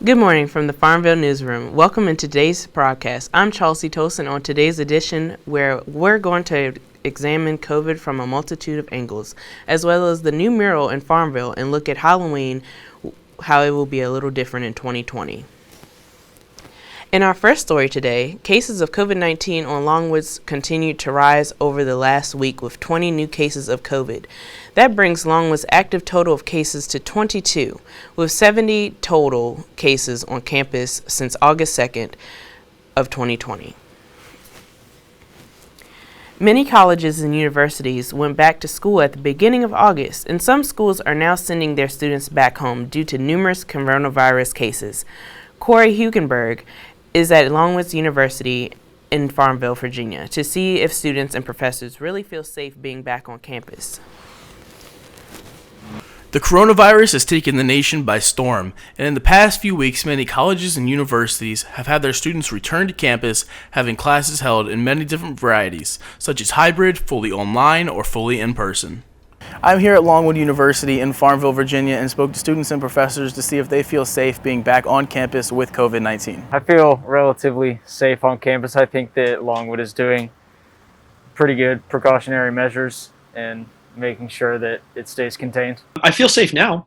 Good morning from the Farmville Newsroom. Welcome in today's broadcast. I'm Chelsea Tosin on today's edition where we're going to examine COVID from a multitude of angles, as well as the new mural in Farmville and look at Halloween, how it will be a little different in 2020. In our first story today, cases of COVID-19 on Longwoods continued to rise over the last week with 20 new cases of COVID. That brings Longwood's active total of cases to 22, with 70 total cases on campus since August 2nd of 2020. Many colleges and universities went back to school at the beginning of August, and some schools are now sending their students back home due to numerous coronavirus cases. Corey Hugenberg is at Longwoods University in Farmville, Virginia, to see if students and professors really feel safe being back on campus. The coronavirus has taken the nation by storm, and in the past few weeks, many colleges and universities have had their students return to campus, having classes held in many different varieties, such as hybrid, fully online, or fully in person. I'm here at Longwood University in Farmville, Virginia, and spoke to students and professors to see if they feel safe being back on campus with COVID-19. I feel relatively safe on campus. I think that Longwood is doing pretty good precautionary measures and making sure that it stays contained. I feel safe now.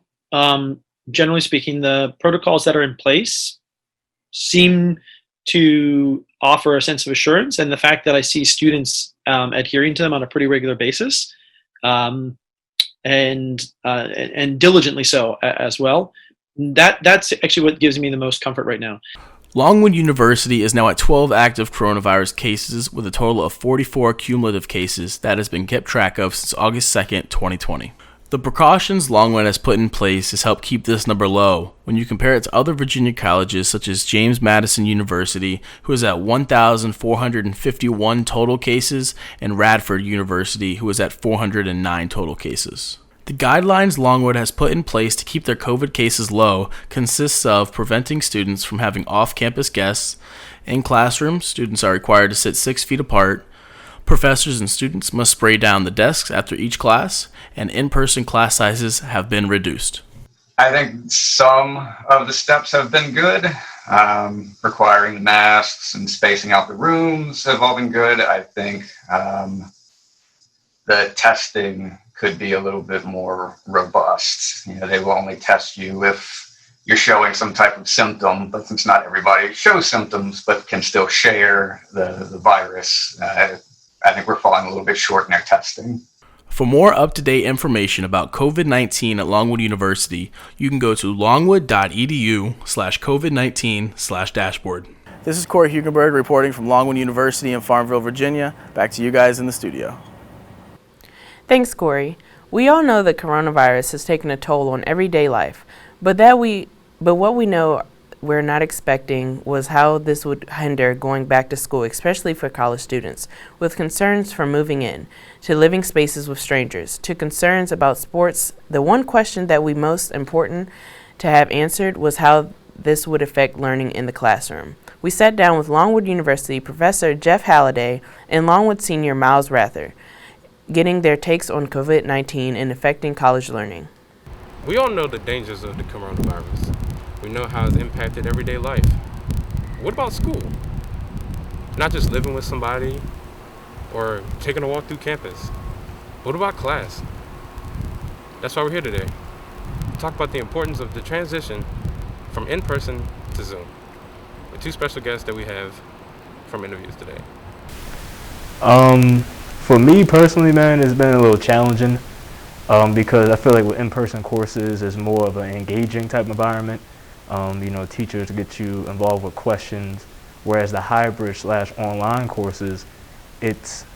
Generally speaking, the protocols that are in place seem to offer a sense of assurance, and the fact that I see students adhering to them on a pretty regular basis, and diligently so as well. That's actually what gives me the most comfort right now. Longwood University is now at 12 active coronavirus cases with a total of 44 cumulative cases that has been kept track of since August 2nd, 2020. The precautions Longwood has put in place has helped keep this number low when you compare it to other Virginia colleges such as James Madison University, who is at 1,451 total cases, and Radford University, who is at 409 total cases. The guidelines Longwood has put in place to keep their COVID cases low consists of preventing students from having off-campus guests. In classrooms, students are required to sit 6 feet apart. Professors and students must spray down the desks after each class, and in-person class sizes have been reduced. I think some of the steps have been good. Requiring the masks and spacing out the rooms have all been good. I think the testing could be a little bit more robust. They will only test you if you're showing some type of symptom, but since not everybody shows symptoms but can still share the virus, I think we're falling a little bit short in our testing. For more up-to-date information about COVID-19 at Longwood University, you can go to longwood.edu/COVID-19/dashboard. This is Corey Hugenberg reporting from Longwood University in Farmville, Virginia. Back to you guys in the studio. Thanks, Corey. We all know that coronavirus has taken a toll on everyday life, but what we know we're not expecting was how this would hinder going back to school, especially for college students, with concerns from moving in, to living spaces with strangers, to concerns about sports. The one question that we most important to have answered was how this would affect learning in the classroom. We sat down with Longwood University Professor Jeff Halliday and Longwood Senior Miles Rather, getting their takes on COVID-19 and affecting college learning. We all know the dangers of the coronavirus. We know how it's impacted everyday life. What about school? Not just living with somebody or taking a walk through campus. What about class? That's why we're here today. To talk about the importance of the transition from in-person to Zoom, with 2 special guests that we have from interviews today. For me personally, man, it's been a little challenging because I feel like with in-person courses, it's more of an engaging type environment. Teachers get you involved with questions, whereas the hybrid/online courses, it's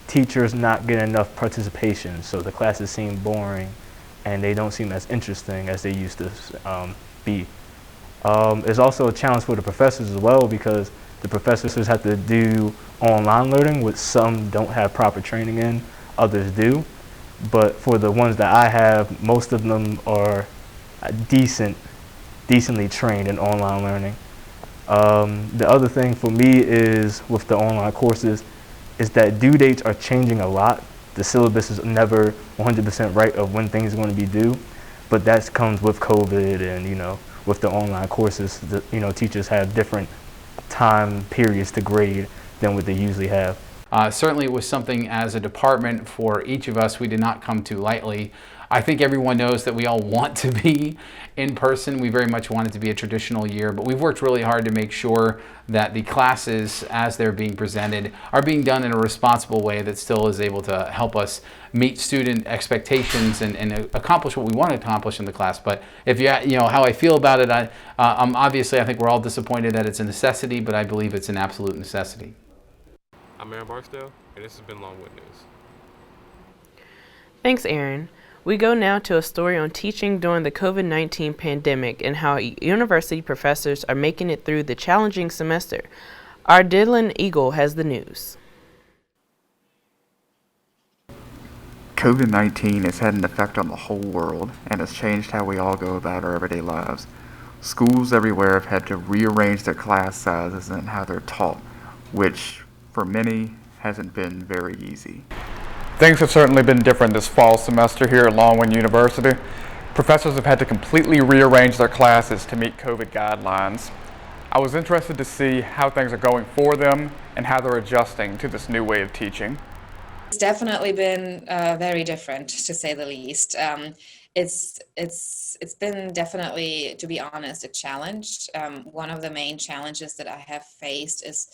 teachers not getting enough participation, so the classes seem boring and they don't seem as interesting as they used to be. It's also a challenge for the professors as well because the professors have to do online learning, which some don't have proper training in, others do. But for the ones that I have, most of them are decently trained in online learning. The other thing for me is with the online courses is that due dates are changing a lot. The syllabus is never 100% right of when things are going to be due, but that comes with COVID and with the online courses, teachers have different time periods to grade than what they usually have. Certainly it was something as a department for each of us we did not come to lightly. I think everyone knows that we all want to be in person. We very much want it to be a traditional year, but we've worked really hard to make sure that the classes as they're being presented are being done in a responsible way that still is able to help us meet student expectations and accomplish what we want to accomplish in the class. But if how I feel about it, I think we're all disappointed that it's a necessity, but I believe it's an absolute necessity. I'm Aaron Barksdale, and this has been Longwood News. Thanks, Aaron. We go now to a story on teaching during the COVID-19 pandemic and how university professors are making it through the challenging semester. Our Dylan Eagle has the news. COVID-19 has had an effect on the whole world and has changed how we all go about our everyday lives. Schools everywhere have had to rearrange their class sizes and how they're taught, which for many hasn't been very easy. Things have certainly been different this fall semester here at Longwood University. Professors have had to completely rearrange their classes to meet COVID guidelines. I was interested to see how things are going for them and how they're adjusting to this new way of teaching. It's definitely been very different, to say the least. It's been definitely, to be honest, a challenge. One of the main challenges that I have faced is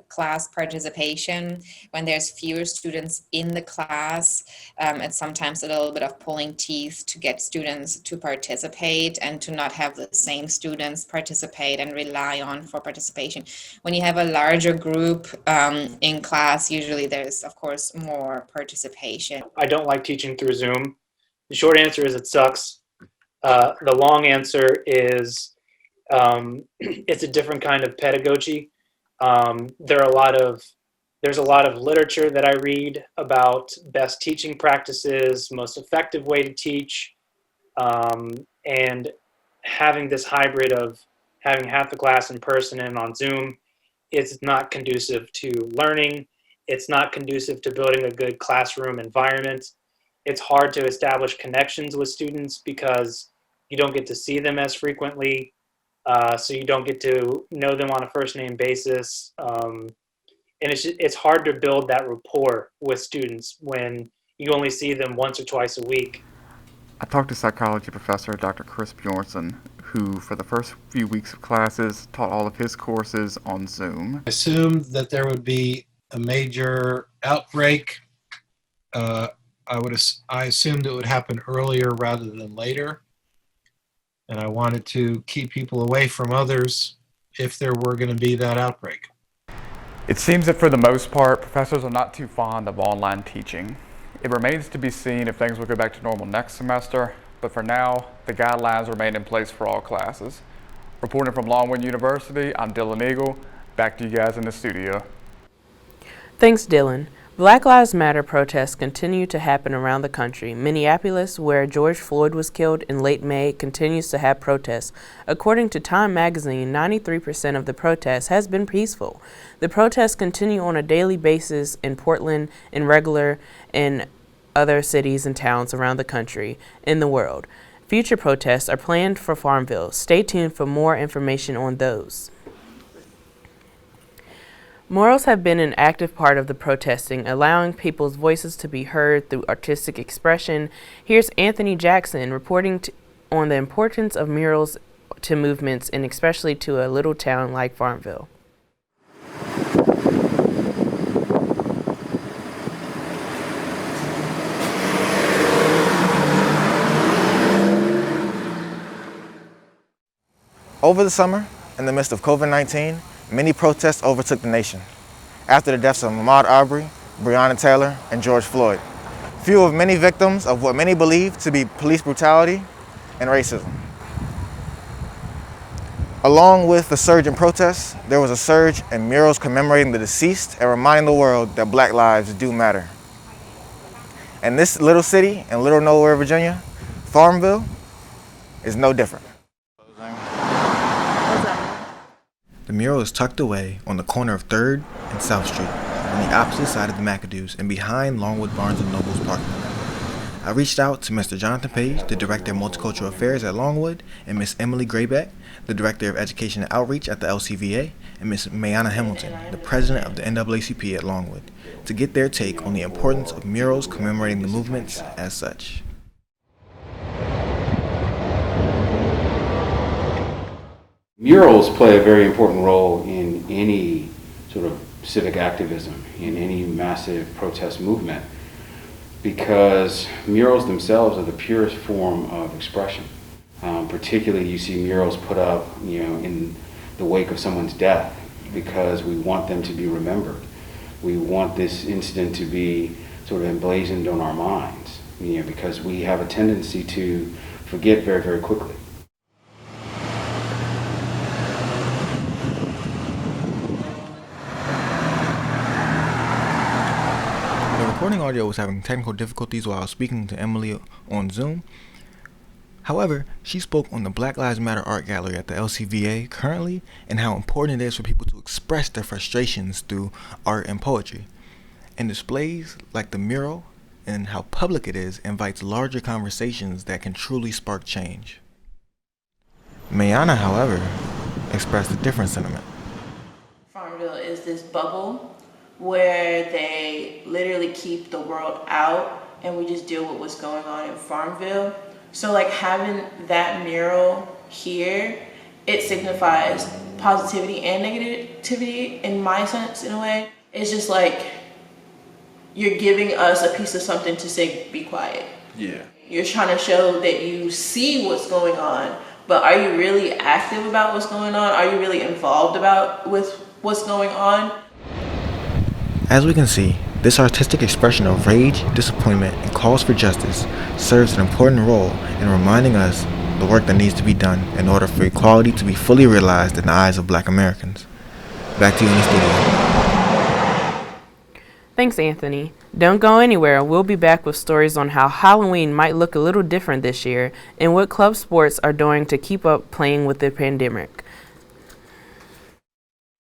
class participation. When there's fewer students in the class, it's sometimes a little bit of pulling teeth to get students to participate and to not have the same students participate and rely on for participation. When you have a larger group in class, usually there's, of course, more participation. I don't like teaching through Zoom. The short answer is it sucks. The long answer is it's a different kind of pedagogy. There's a lot of literature that I read about best teaching practices, most effective way to teach, and having this hybrid of having half the class in person and on Zoom is not conducive to learning. It's not conducive to building a good classroom environment. It's hard to establish connections with students because you don't get to see them as frequently, so you don't get to know them on a first name basis. And it's hard to build that rapport with students when you only see them once or twice a week. I talked to psychology professor Dr. Chris Bjornson, who for the first few weeks of classes taught all of his courses on Zoom. I assumed that there would be a major outbreak. I assumed it would happen earlier rather than later, and I wanted to keep people away from others if there were going to be that outbreak. It seems that for the most part, professors are not too fond of online teaching. It remains to be seen if things will go back to normal next semester, but for now, the guidelines remain in place for all classes. Reporting from Longwood University, I'm Dylan Eagle. Back to you guys in the studio. Thanks, Dylan. Black Lives Matter protests continue to happen around the country. Minneapolis, where George Floyd was killed in late May, continues to have protests. According to Time magazine, 93% of the protests has been peaceful. The protests continue on a daily basis in Portland, in Regular, and other cities and towns around the country and the world. Future protests are planned for Farmville. Stay tuned for more information on those. Murals have been an active part of the protesting, allowing people's voices to be heard through artistic expression. Here's Anthony Jackson reporting on the importance of murals to movements, and especially to a little town like Farmville. Over the summer, in the midst of COVID-19, many protests overtook the nation. After the deaths of Ahmaud Arbery, Breonna Taylor, and George Floyd, few of many victims of what many believe to be police brutality and racism. Along with the surge in protests, there was a surge in murals commemorating the deceased and reminding the world that Black lives do matter. And this little city in Little Nowhere, Virginia, Farmville, is no different. The mural is tucked away on the corner of 3rd and South Street, on the opposite side of the McAdoo's and behind Longwood Barnes & Noble's parking lot. I reached out to Mr. Jonathan Page, the Director of Multicultural Affairs at Longwood, and Ms. Emily Graybeck, the Director of Education and Outreach at the LCVA, and Ms. Mayana Hamilton, the President of the NAACP at Longwood, to get their take on the importance of murals commemorating the movements as such. Murals play a very important role in any sort of civic activism, in any massive protest movement, because murals themselves are the purest form of expression. Particularly, you see murals put up, in the wake of someone's death, because we want them to be remembered. We want this incident to be sort of emblazoned on our minds, because we have a tendency to forget very, very quickly. The recording audio was having technical difficulties while I was speaking to Emily on Zoom. However, she spoke on the Black Lives Matter Art Gallery at the LCVA currently and how important it is for people to express their frustrations through art and poetry. And displays like the mural and how public it is invites larger conversations that can truly spark change. Mayana, however, expressed a different sentiment. Farmville is this bubble where they literally keep the world out and we just deal with what's going on in Farmville. So like having that mural here, it signifies positivity and negativity in my sense, in a way. It's just like you're giving us a piece of something to say, be quiet. Yeah. You're trying to show that you see what's going on, but are you really active about what's going on? Are you really involved with what's going on? As we can see, this artistic expression of rage, disappointment, and calls for justice serves an important role in reminding us the work that needs to be done in order for equality to be fully realized in the eyes of Black Americans. Back to you in the studio. Thanks, Anthony. Don't go anywhere. We'll be back with stories on how Halloween might look a little different this year and what club sports are doing to keep up playing with the pandemic.